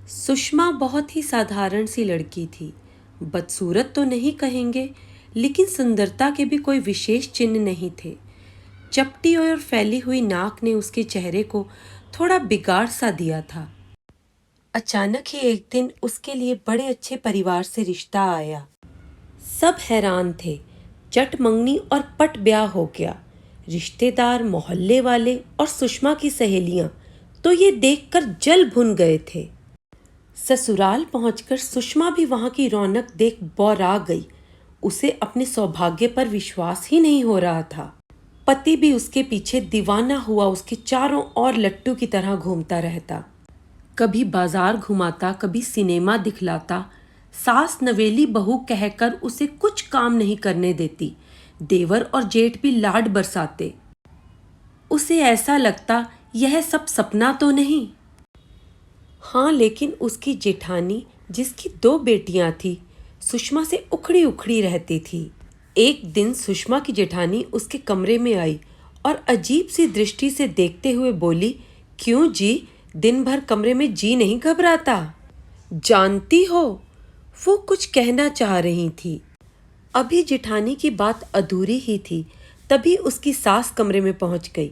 सुषमा बहुत ही साधारण सी लड़की थी। बदसूरत तो नहीं कहेंगे, लेकिन सुंदरता के भी कोई विशेष चिन्ह नहीं थे। चपटी और फैली हुई नाक ने उसके चेहरे को थोड़ा बिगाड़ सा दिया था। अचानक ही एक दिन उसके लिए बड़े अच्छे परिवार से रिश्ता आया। सब हैरान थे। चट मंगनी और पट ब्याह हो गया। रिश्तेदार, मोहल्ले वाले और सुषमा की सहेलियां तो ये देखकर जल भुन गए थे। ससुराल पहुंचकर सुषमा भी वहां की रौनक देख बौरा गई। उसे अपने सौभाग्य पर विश्वास ही नहीं हो रहा था। पति भी उसके पीछे दीवाना हुआ उसके चारों ओर लट्टू की तरह घूमता रहता। कभी बाजार घुमाता, कभी सिनेमा दिखलाता। सास नवेली बहू कहकर उसे कुछ काम नहीं करने देती। देवर और जेठ भी लाड बरसाते। उसे ऐसा लगता यह सब सपना तो नहीं। हाँ, लेकिन उसकी जेठानी, जिसकी 2 बेटियां थी, सुषमा से उखड़ी उखड़ी रहती थी। एक दिन सुषमा की जेठानी उसके कमरे में आई और अजीब सी दृष्टि से देखते हुए बोली, क्यों जी, दिन भर कमरे में जी नहीं घबराता? जानती हो, वो कुछ कहना चाह रही थी। अभी जेठानी की बात अधूरी ही थी, तभी उसकी सास कमरे में पहुंच गई।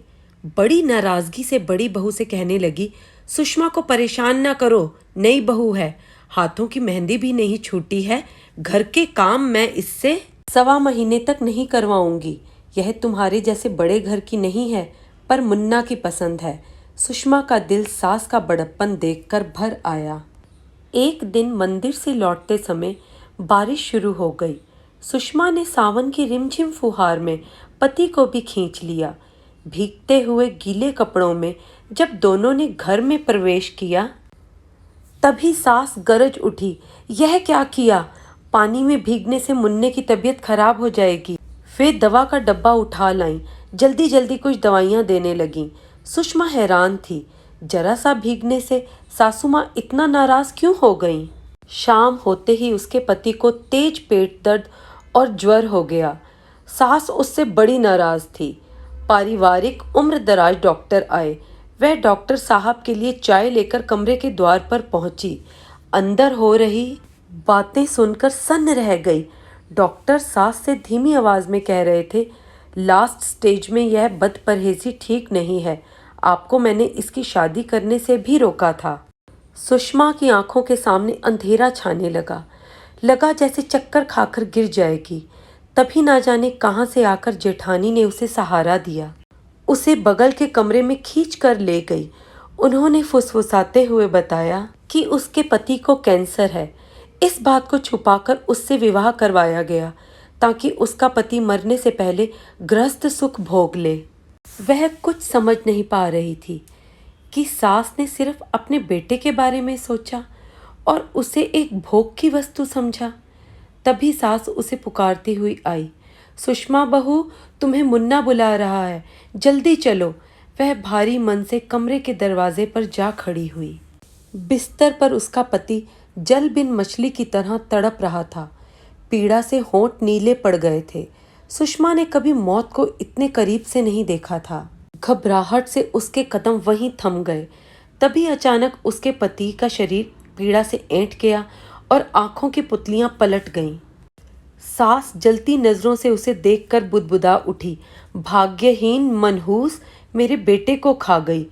बड़ी नाराजगी से बड़ी बहू से कहने लगी, सुषमा को परेशान ना करो, नई बहू है, हाथों की मेहंदी भी नहीं छूटी है। घर के काम मैं इससे 1.25 महीने तक नहीं करवाऊंगी। यह तुम्हारे जैसे बड़े घर की नहीं है, पर मुन्ना की पसंद है। सुषमा का दिल सास का बड़प्पन देखकर भर आया। एक दिन मंदिर से लौटते समय बारिश शुरू हो गई। सुषमा ने सावन की रिमझिम फुहार में पति को भी खींच लिया। भीगते हुए गीले कपड़ों में जब दोनों ने घर में प्रवेश किया, तभी सास गरज उठी, यह क्या किया? पानी में भीगने से मुन्ने की तबीयत खराब हो जाएगी। वे दवा का डब्बा उठा लाईं, जल्दी जल्दी कुछ दवाइयाँ देने लगीं। सुषमा हैरान थी, जरा सा भीगने से सासू माँ इतना नाराज क्यों हो गईं? शाम होते ही उसके पति को तेज पेट दर्द और ज्वर हो गया। सास उससे बड़ी नाराज थी। पारिवारिक उम्रदराज डॉक्टर आए। वह डॉक्टर साहब के लिए चाय लेकर कमरे के द्वार पर पहुंची। अंदर हो रही बातें सुनकर सन्न रह गई। डॉक्टर सास से धीमी आवाज में कह रहे थे, लास्ट स्टेज में यह बदपरहेजी ठीक नहीं है। आपको मैंने इसकी शादी करने से भी रोका था। सुषमा की आंखों के सामने अंधेरा छाने लगा जैसे चक्कर खाकर गिर जाएगी। तभी ना जाने कहां से आकर जेठानी ने उसे सहारा दिया। उसे बगल के कमरे में खींच कर ले गई। उन्होंने फुसफुसाते हुए बताया कि उसके पति को कैंसर है। इस बात को छुपाकर उससे विवाह करवाया गया ताकि उसका पति मरने से पहले गृहस्थ सुख भोग ले। वह कुछ समझ नहीं पा रही थी कि सास ने सिर्फ अपने बेटे के बारे में सोचा और उसे एक भोग की वस्तु समझा। तभी सास उसे पुकारती हुई आई, सुषमा बहू, तुम्हें मुन्ना बुला रहा है, जल्दी चलो। वह भारी मन से कमरे के दरवाजे पर जा खड़ी हुई। बिस्तर पर उसका पति जल बिन मछली की तरह तड़प रहा था। पीड़ा से होंठ नीले पड़ गए थे। सुषमा ने कभी मौत को इतने करीब से नहीं देखा था। घबराहट से उसके कदम वहीं थम गए। तभी अचानक उसके पति का शरीर पीड़ा से ऐंठ गया और आंखों की पुतलियां पलट गईं। सास जलती नजरों से उसे देखकर बुदबुदा उठी, भाग्यहीन मनहूस, मेरे बेटे को खा गई।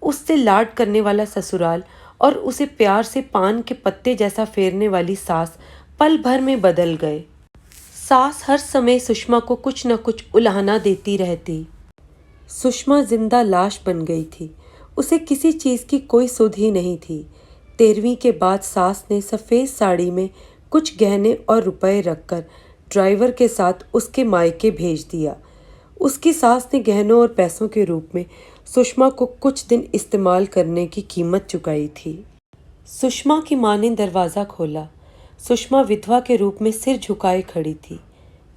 उससे लाड करने वाला ससुराल और उसे प्यार से पान के पत्ते जैसा फेरने वाली सास पल भर में बदल गए। सास हर समय सुषमा को कुछ न कुछ उलाहना देती रहती। सुषमा जिंदा लाश बन गई थी। उसे किसी चीज की कोई सुध ही नहीं थी। 13वीं के बाद सास ने सफ़ेद साड़ी में कुछ गहने और रुपए रखकर ड्राइवर के साथ उसके मायके भेज दिया। उसकी सास ने गहनों और पैसों के रूप में सुषमा को कुछ दिन इस्तेमाल करने की कीमत चुकाई थी। सुषमा की मां ने दरवाज़ा खोला। सुषमा विधवा के रूप में सिर झुकाए खड़ी थी।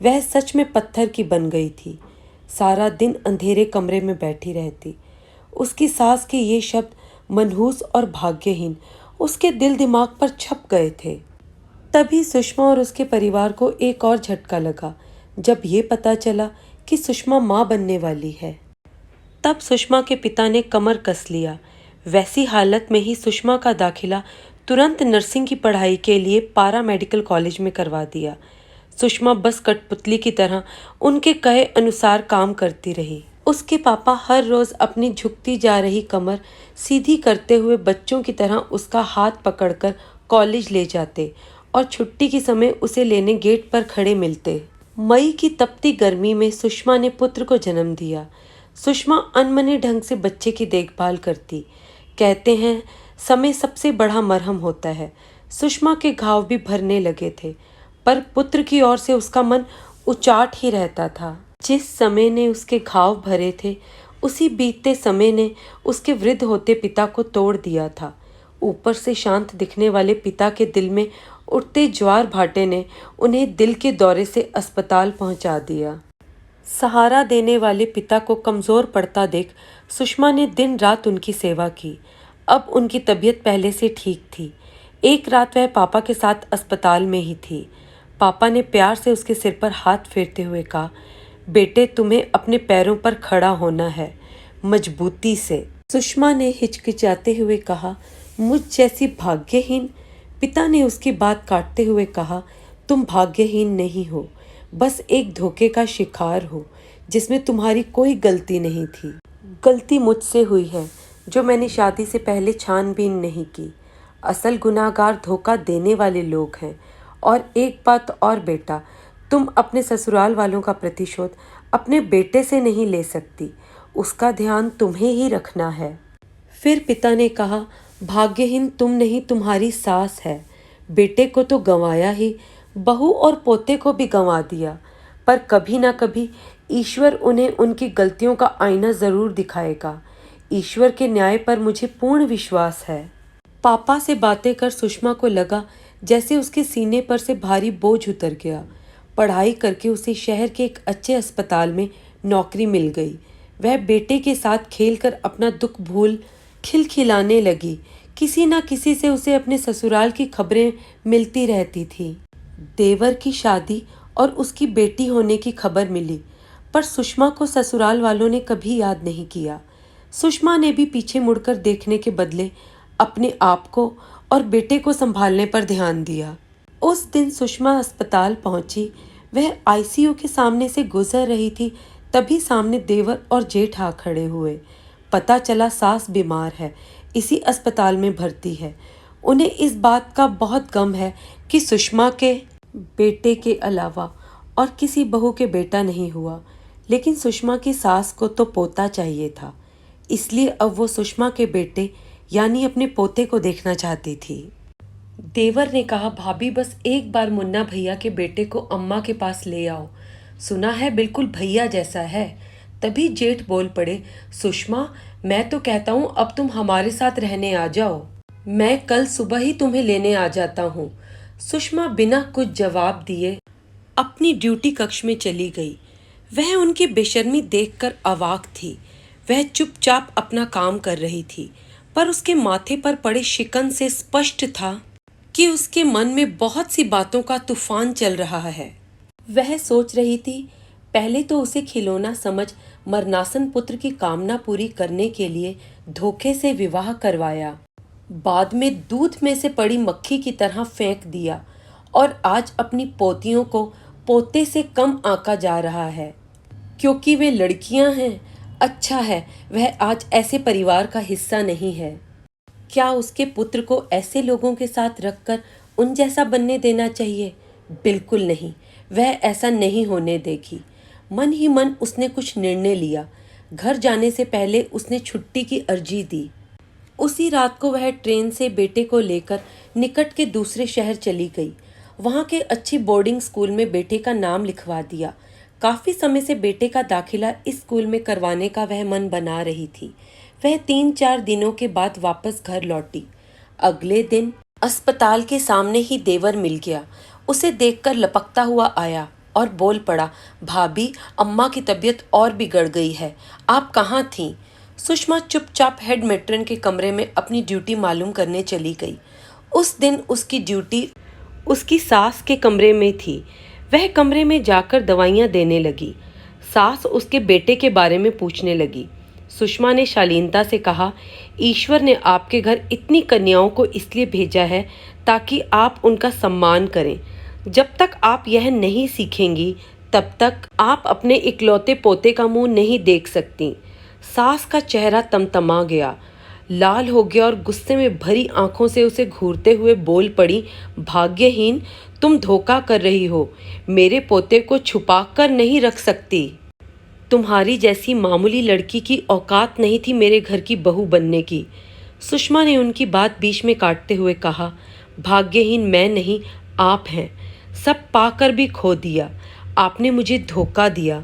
वह सच में पत्थर की बन गई थी। सारा दिन अंधेरे कमरे में बैठी रहती। उसकी सास के ये शब्द मनहूस और भाग्यहीन उसके दिल दिमाग पर छप गए थे। तभी सुषमा और उसके परिवार को एक और झटका लगा जब ये पता चला कि सुषमा माँ बनने वाली है। तब सुषमा के पिता ने कमर कस लिया। वैसी हालत में ही सुषमा का दाखिला तुरंत नर्सिंग की पढ़ाई के लिए पारा मेडिकल कॉलेज में करवा दिया। सुषमा बस कठपुतली की तरह उनके कहे अनुसार काम करती रही। उसके पापा हर रोज अपनी झुकती जा रही कमर सीधी करते हुए बच्चों की तरह उसका हाथ पकड़कर कॉलेज ले जाते और छुट्टी के समय उसे लेने गेट पर खड़े मिलते। मई की तपती गर्मी में सुषमा ने पुत्र को जन्म दिया। सुषमा अनमने ढंग से बच्चे की देखभाल करती। कहते हैं समय सबसे बड़ा मरहम होता है। सुषमा के घाव भी भरने लगे थे, पर पुत्र की ओर से उसका मन उचाट ही रहता था। जिस समय ने उसके घाव भरे थे, उसी बीतते समय ने उसके वृद्ध होते पिता को तोड़ दिया था। ऊपर से शांत दिखने वाले पिता के दिल में उठते ज्वार भाटे ने उन्हें दिल के दौरे से अस्पताल पहुंचा दिया। सहारा देने वाले पिता को कमज़ोर पड़ता देख सुषमा ने दिन रात उनकी सेवा की। अब उनकी तबीयत पहले से ठीक थी। एक रात वह पापा के साथ अस्पताल में ही थी। पापा ने प्यार से उसके सिर पर हाथ फेरते हुए कहा, बेटे तुम्हें अपने पैरों पर खड़ा होना है, मजबूती से। सुषमा ने हिचकिचाते हुए कहा, मुझ जैसी भाग्यहीन। पिता ने उसकी बात काटते हुए कहा, तुम भाग्यहीन नहीं हो, बस एक धोखे का शिकार हो जिसमें तुम्हारी कोई गलती नहीं थी। गलती मुझसे हुई है जो मैंने शादी से पहले छानबीन नहीं की। असल गुनाहगार धोखा देने वाले लोग हैं। और एक बात और बेटा, तुम अपने ससुराल वालों का प्रतिशोध अपने बेटे से नहीं ले सकती, उसका ध्यान तुम्हें ही रखना है। फिर पिता ने कहा, भाग्यहीन तुम नहीं, तुम्हारी सास है। बेटे को तो गंवाया ही, बहू और पोते को भी गंवा दिया, पर कभी ना कभी ईश्वर उन्हें उनकी गलतियों का आईना ज़रूर दिखाएगा। ईश्वर के न्याय पर मुझे पूर्ण विश्वास है। पापा से बातें कर सुषमा को लगा जैसे उसके सीने पर से भारी बोझ उतर गया। पढ़ाई करके उसे शहर के एक अच्छे अस्पताल में नौकरी मिल गई। वह बेटे के साथ खेलकर अपना दुख भूल खिलखिलाने लगी। किसी न किसी से उसे अपने ससुराल की खबरें मिलती रहती थी। देवर की शादी और उसकी बेटी होने की खबर मिली, पर सुषमा को ससुराल वालों ने कभी याद नहीं किया। सुषमा ने भी पीछे मुड़कर देखने के बदले अपने आप को और बेटे को संभालने पर ध्यान दिया। उस दिन सुषमा अस्पताल पहुंची। वह आईसीयू के सामने से गुजर रही थी, तभी सामने देवर और जेठ आ खड़े हुए। पता चला सास बीमार है, इसी अस्पताल में भर्ती है। उन्हें इस बात का बहुत गम है कि सुषमा के बेटे के अलावा और किसी बहू के बेटा नहीं हुआ, लेकिन सुषमा की सास को तो पोता चाहिए था। इसलिए अब वो सुषमा के बेटे यानी अपने पोते को देखना चाहती थी। देवर ने कहा, भाभी बस एक बार मुन्ना भैया के बेटे को अम्मा के पास ले आओ, सुना है बिल्कुल भैया जैसा है। तभी जेठ बोल पड़े, सुषमा मैं तो कहता हूँ अब तुम हमारे साथ रहने आ जाओ, मैं कल सुबह ही तुम्हें लेने आ जाता हूँ। सुषमा बिना कुछ जवाब दिए अपनी ड्यूटी कक्ष में चली गई। वह उनकी बेशर्मी देखकर अवाक थी। वह चुपचाप अपना काम कर रही थी, पर उसके माथे पर पड़े शिकन से स्पष्ट था कि उसके मन में बहुत सी बातों का तूफान चल रहा है। वह सोच रही थी, पहले तो उसे खिलौना समझ मरनासन पुत्र की कामना पूरी करने के लिए धोखे से विवाह करवाया, बाद में दूध में से पड़ी मक्खी की तरह फेंक दिया, और आज अपनी पोतियों को पोते से कम आंका जा रहा है क्योंकि वे लड़कियां हैं। अच्छा है वह आज ऐसे परिवार का हिस्सा नहीं है। क्या उसके पुत्र को ऐसे लोगों के साथ रखकर उन जैसा बनने देना चाहिए? बिल्कुल नहीं, वह ऐसा नहीं होने देगी। मन ही मन उसने कुछ निर्णय लिया। घर जाने से पहले उसने छुट्टी की अर्जी दी। उसी रात को वह ट्रेन से बेटे को लेकर निकट के दूसरे शहर चली गई। वहाँ के अच्छी बोर्डिंग स्कूल में बेटे का नाम लिखवा दिया। काफ़ी समय से बेटे का दाखिला इस स्कूल में करवाने का वह मन बना रही थी। वह 3-4 दिनों के बाद वापस घर लौटी। अगले दिन अस्पताल के सामने ही देवर मिल गया। उसे देखकर लपकता हुआ आया और बोल पड़ा, भाभी अम्मा की तबीयत और बिगड़ गई है, आप कहाँ थीं? सुषमा चुपचाप हेड मैट्रन के कमरे में अपनी ड्यूटी मालूम करने चली गई। उस दिन उसकी ड्यूटी उसकी सास के कमरे में थी। वह कमरे में जाकर दवाइयाँ देने लगी। सास उसके बेटे के बारे में पूछने लगी। सुषमा ने शालीनता से कहा, ईश्वर ने आपके घर इतनी कन्याओं को इसलिए भेजा है ताकि आप उनका सम्मान करें। जब तक आप यह नहीं सीखेंगी तब तक आप अपने इकलौते पोते का मुंह नहीं देख सकती। सास का चेहरा तमतमा गया, लाल हो गया और गुस्से में भरी आंखों से उसे घूरते हुए बोल पड़ी, भाग्यहीन, तुम धोखा कर रही हो। मेरे पोते को छुपा कर नहीं रख सकती। तुम्हारी जैसी मामूली लड़की की औकात नहीं थी मेरे घर की बहू बनने की। सुषमा ने उनकी बात बीच में काटते हुए कहा, भाग्यहीन मैं नहीं, आप हैं। सब पाकर भी खो दिया। आपने मुझे धोखा दिया।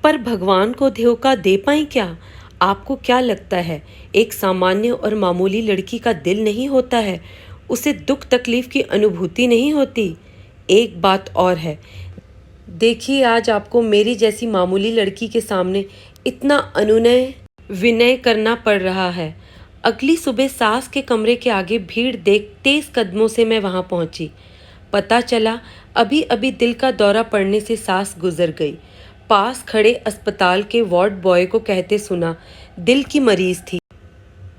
पर भगवान को धोखा दे पाई क्या? आपको क्या लगता है एक सामान्य और मामूली लड़की का दिल नहीं होता है? उसे दुख तकलीफ की अनुभूति नहीं होती? एक बात और है, देखिए आज आपको मेरी जैसी मामूली लड़की के सामने इतना अनुनय विनय करना पड़ रहा है। अगली सुबह सास के कमरे के आगे भीड़ देख तेज कदमों से मैं वहां पहुंची। पता चला अभी अभी दिल का दौरा पड़ने से सास गुजर गई। पास खड़े अस्पताल के वार्ड बॉय को कहते सुना, दिल की मरीज थी।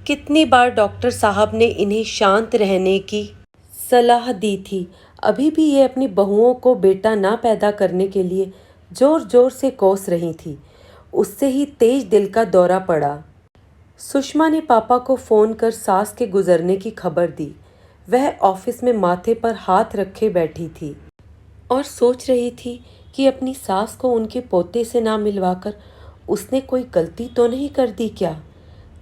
कितनी बार डॉक्टर साहब ने इन्हें शांत रहने की सलाह दी थी, अभी भी ये अपनी बहुओं को बेटा ना पैदा करने के लिए जोर जोर से कोस रही थी। उससे ही तेज दिल का दौरा पड़ा। सुषमा ने पापा को फ़ोन कर सास के गुजरने की खबर दी। वह ऑफिस में माथे पर हाथ रखे बैठी थी और सोच रही थी कि अपनी सास को उनके पोते से ना मिलवाकर उसने कोई गलती तो नहीं कर दी क्या।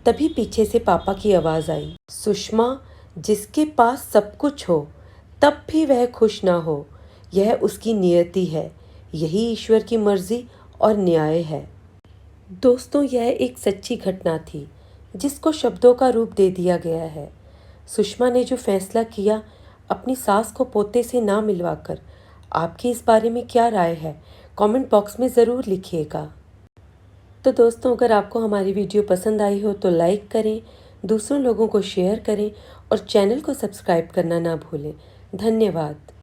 तभी पीछे से पापा की आवाज़ आई, सुषमा, जिसके पास सब कुछ हो तब भी वह खुश ना हो, यह उसकी नियति है। यही ईश्वर की मर्जी और न्याय है। दोस्तों, यह एक सच्ची घटना थी जिसको शब्दों का रूप दे दिया गया है। सुषमा ने जो फैसला किया अपनी सास को पोते से ना मिलवाकर, आपकी इस बारे में क्या राय है? कमेंट बॉक्स में ज़रूर लिखिएगा। तो दोस्तों, अगर आपको हमारी वीडियो पसंद आई हो तो लाइक करें, दूसरों लोगों को शेयर करें और चैनल को सब्सक्राइब करना ना भूलें। धन्यवाद।